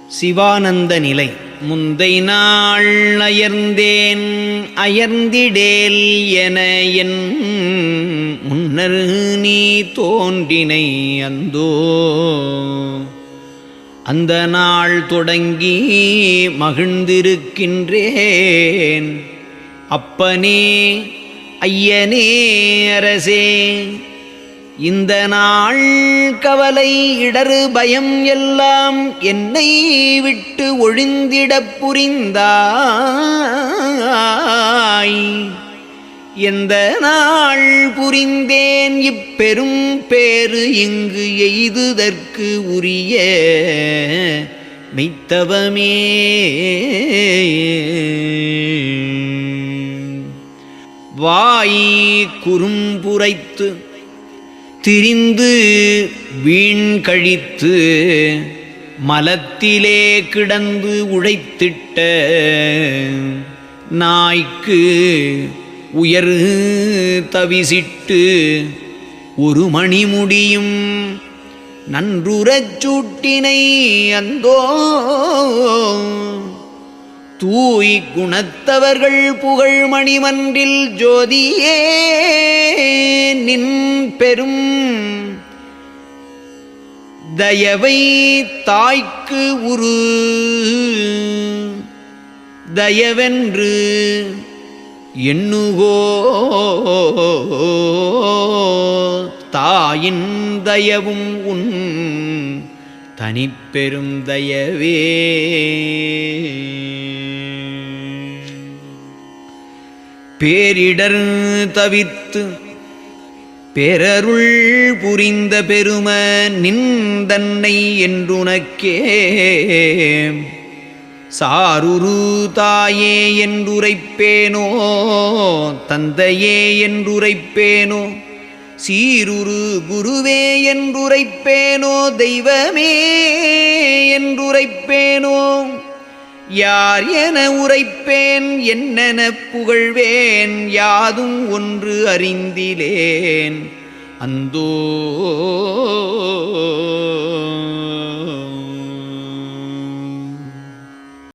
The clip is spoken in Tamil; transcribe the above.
சிவானந்த நிலை. முந்தை நாள் அயர்ந்தேன் அயர்ந்திடேல் என என் முன்னர் நீ தோன்றினை அந்தோ. அந்த நாள் தொடங்கி மகிழ்ந்திருக்கின்றேன் அப்பனே ஐயனே அரசே. இந்த நாள் கவலை இடறு பயம் எல்லாம் என்னை விட்டு ஒழிந்திடப் புரிந்தாய். எந்த நாள் புரிந்தேன் இப்பெரும் பேறு இங்கு எய்துதற்கு உரிய மெய்த்தவமே. வாய் குறும்புரைத்து திரிந்து வீண் கழித்து மலத்திலே கிடந்து உழைத்திட்ட நாய்க்கு உயர் தவிசிட்டு ஒரு மணி முடியும் நன்றுறச் சூட்டினை அந்தோ. தூய் குணத்தவர்கள் புகழ் மணிமன்றில் ஜோதியே நின் பெரும் தயவை தாய்க்கு உரு தயவென்று எண்ணுகோ. தாயின் தயவும் உன் தனிப்பெரும் தயவே. பேரிடர் தவிர்த்து பேரருள் புரிந்த பெரும நின்றன்னை என்றுனக்கே. சாருரு தாயே என்றுரைப்பேனோ தந்தையே என்றுரைப்பேனோ. சீருரு குருவே என்றுரைப்பேனோ தெய்வமே என்றுரைப்பேனோ. யார் என உரைப்பேன் என்னென புகழ்வேன் யாதும் ஒன்று அறிந்திலேன் அந்தோ.